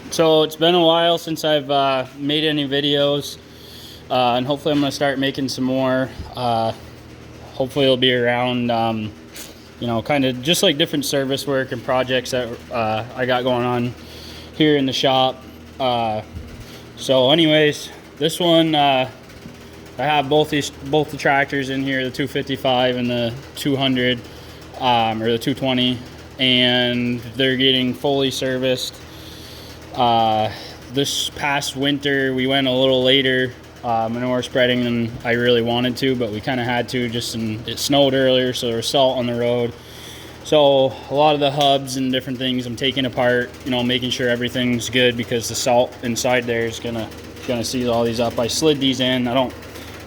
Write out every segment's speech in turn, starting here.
So it's been a while since I've made any videos, and hopefully I'm going to start making some more. Hopefully it'll be around, kind of just like different service work and projects that I got going on here in the shop. So anyways, this one, I have both the tractors in here, the 255 and the 200, or the 220, and they're getting fully serviced. This past winter we went a little later, manure spreading than I really wanted to, but we kind of had to, it snowed earlier, so there was salt on the road. So a lot of the hubs and different things I'm taking apart, making sure everything's good, because the salt inside there is gonna seize all these up. I slid these in. I don't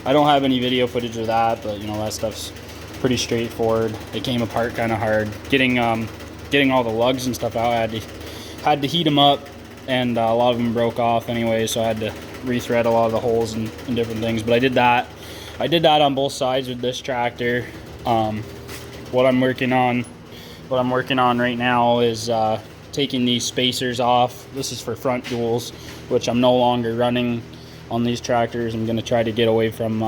have any video footage of that, but that stuff's pretty straightforward. It came apart kind of hard. Getting all the lugs and stuff out, I had to heat them up, and a lot of them broke off anyway, so I had to rethread a lot of the holes and different things. But I did that on both sides with this tractor. What I'm working on right now is taking these spacers off. This is for front duals, which I'm no longer running on these tractors. I'm going to try to get away from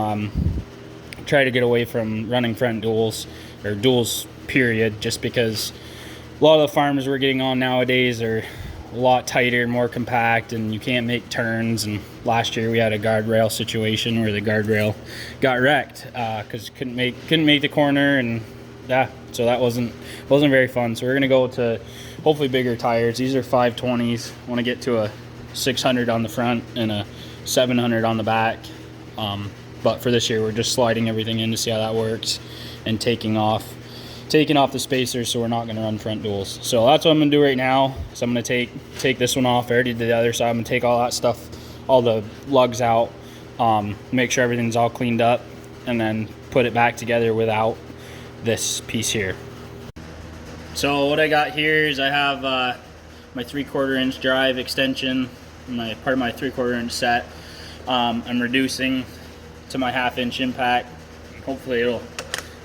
running front duals, or duals period, just because a lot of the farms we're getting on nowadays are a lot tighter, more compact, and you can't make turns. And last year we had a guardrail situation where the guardrail got wrecked because couldn't make the corner, and so that wasn't very fun. So we're gonna go to hopefully bigger tires. These are 520s. I want to get to a 600 on the front and a 700 on the back. But for this year we're just sliding everything in to see how that works, and taking off the spacers, so we're not going to run front duals. So that's what I'm going to do right now. So I'm going to take this one off. I already did the other side. I'm going to take all that stuff, all the lugs out, make sure everything's all cleaned up, and then put it back together without this piece here. So what I got here is I have my 3/4 inch drive extension, part of my 3/4 inch set. I'm reducing to my 1/2 inch impact. Hopefully it'll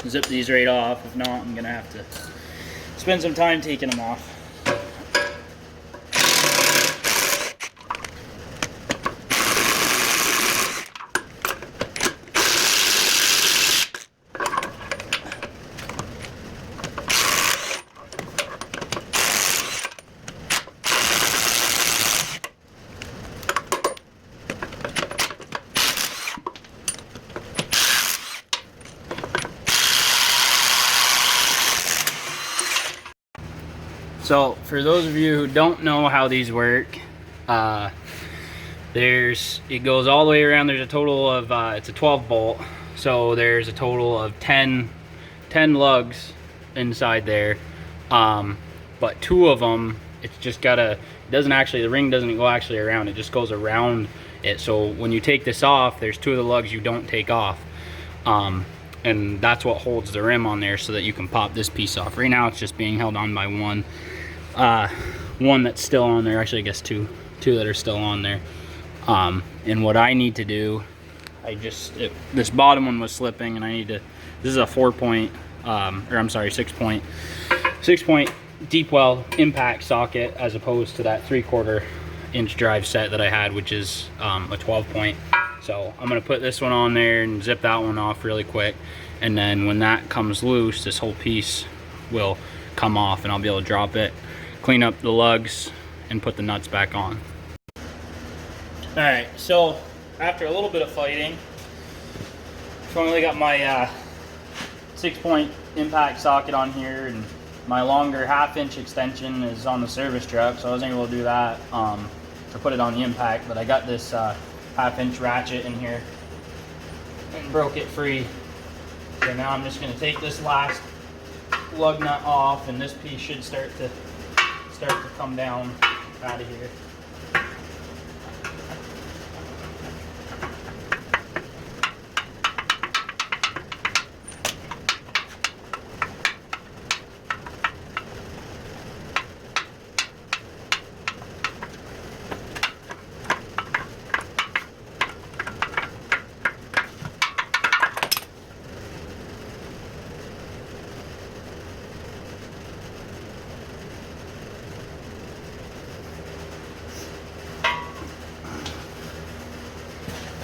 zip these right off. If not, I'm gonna have to spend some time taking them off. So for those of you who don't know how these work, it goes all the way around. There's a total of it's a 12 bolt, so there's a total of 10 lugs inside there, but 2 of them, it's just the ring doesn't go actually around, it just goes around it. So when you take this off, there's 2 of the lugs you don't take off, and that's what holds the rim on there, so that you can pop this piece off. Right now it's just being held on by one that's still on there. Actually, I guess two that are still on there. And what I need to do, this bottom one was slipping, and this is a 6-point deep well impact socket, as opposed to that 3/4 inch drive set that I had, which is a 12-point. So I'm gonna put this one on there and zip that one off really quick, and then when that comes loose, this whole piece will come off, and I'll be able to drop it, clean up the lugs, and put the nuts back on. Alright, so after a little bit of fighting, finally got my 6-point impact socket on here, and my longer 1/2 inch extension is on the service truck, so I wasn't able to do that to put it on the impact. But I got this 1/2 inch ratchet in here and broke it free. So now I'm just going to take this last lug nut off, and this piece should start to come down out of here.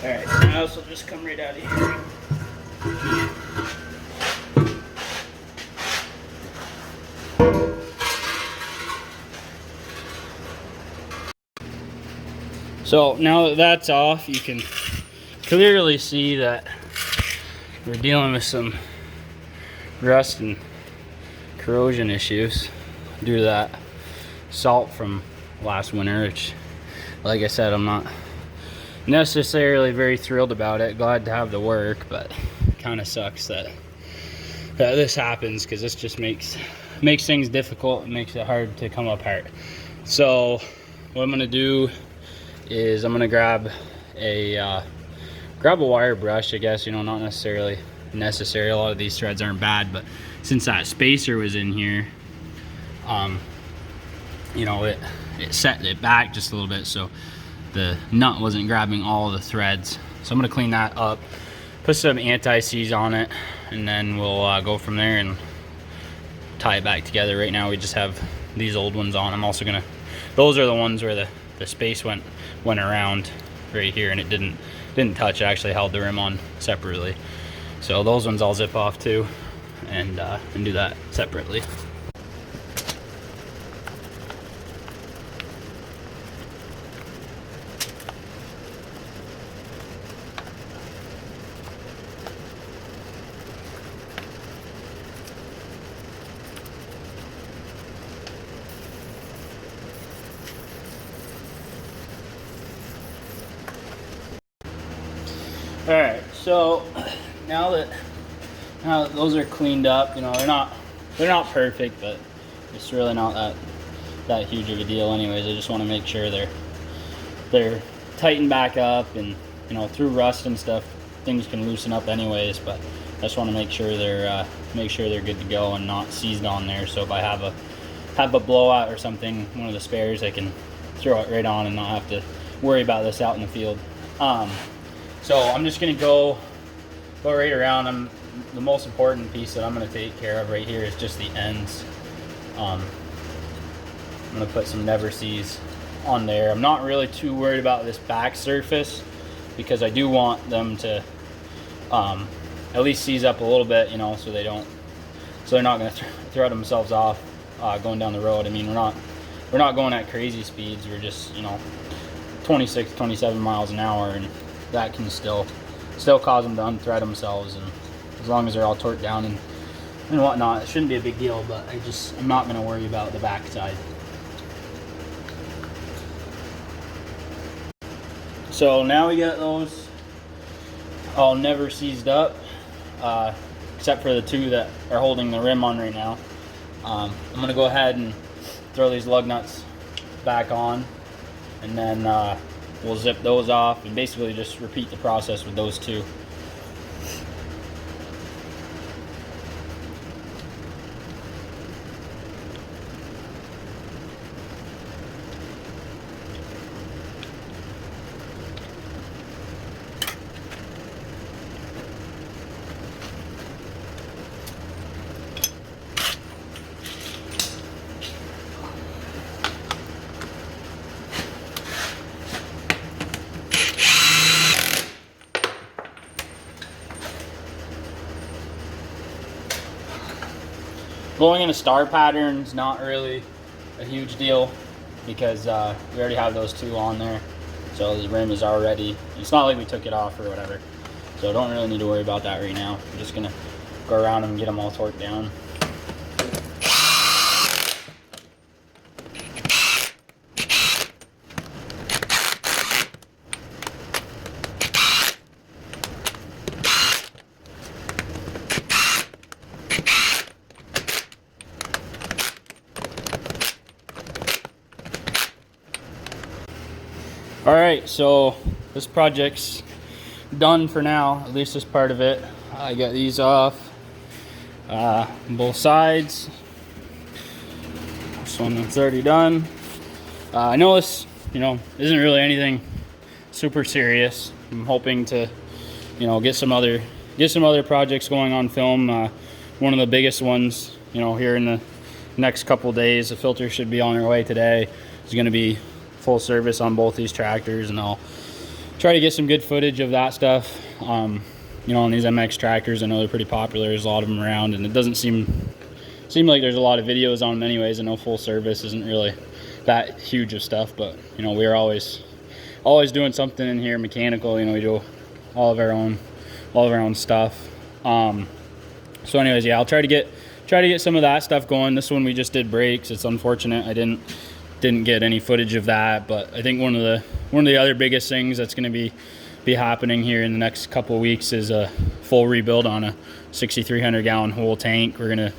Alright, so now this will just come right out of here. So now that that's off, you can clearly see that we're dealing with some rust and corrosion issues due to that salt from last winter, which, like I said, I'm not necessarily very thrilled about it. Glad to have the work, but kind of sucks that this happens, because this just makes things difficult and makes it hard to come apart. So what I'm gonna do is I'm gonna grab a wire brush, I guess, you know, not necessarily necessary. A lot of these threads aren't bad, but since that spacer was in here, you know, it set it back just a little bit, so the nut wasn't grabbing all of the threads. So I'm gonna clean that up, put some anti-seize on it, and then we'll go from there and tie it back together. Right now we just have these old ones on. I'm also gonna, those are the ones where the space went around right here, and it didn't touch. I actually held the rim on separately. So those ones I'll zip off too, and do that separately. All right, so now that those are cleaned up, you know, they're not perfect, but it's really not that huge of a deal anyways. I just want to make sure they're tightened back up, and you know, through rust and stuff, things can loosen up anyways, but I just want to make sure they're good to go and not seized on there. So if I have a blowout or something, one of the spares, I can throw it right on and not have to worry about this out in the field. So I'm just gonna go right around. The most important piece that I'm gonna take care of right here is just the ends. I'm gonna put some Never Seize on there. I'm not really too worried about this back surface, because I do want them to at least seize up a little bit, you know, so they're not gonna throw themselves off going down the road. I mean, we're not going at crazy speeds. We're just, you know, 26, 27 miles an hour, and that can still cause them to unthread themselves. And as long as they're all torqued down and whatnot, it shouldn't be a big deal. But I'm not going to worry about the back side. So now we got those all Never Seized up, except for the two that are holding the rim on right now. I'm going to go ahead and throw these lug nuts back on, and then we'll zip those off and basically just repeat the process with those two. Going in a star pattern is not really a huge deal, because we already have those two on there, so the rim is already, it's not like we took it off or whatever, so don't really need to worry about that right now. I'm just gonna go around and get them all torqued down. Alright, so this project's done for now, at least this part of it. I got these off both sides. This one that's already done. I know this, you know, isn't really anything super serious. I'm hoping to, you know, get some other projects going on film. One of the biggest ones, you know, here in the next couple days, the filter should be on their way today. It's going to be full service on both these tractors, and I'll try to get some good footage of that stuff. You know, on these MX tractors, I know they're pretty popular. There's a lot of them around, and it doesn't seem like there's a lot of videos on them anyways. I know full service isn't really that huge of stuff, but you know, we're always doing something in here mechanical. You know, we do all of our own stuff. So anyways, yeah, I'll try to get some of that stuff going. This one we just did brakes. It's unfortunate I didn't get any footage of that, but I think one of the other biggest things that's going to be happening here in the next couple of weeks is a full rebuild on a 6,300 gallon whole tank. We're gonna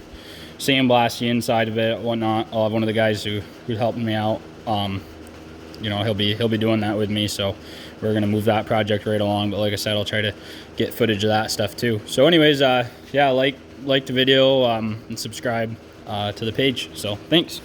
sandblast the inside of it, whatnot. I'll have one of the guys who's helping me out. You know, he'll be doing that with me, so we're gonna move that project right along. But like I said, I'll try to get footage of that stuff too. So anyways, yeah, like the video and subscribe to the page. So thanks.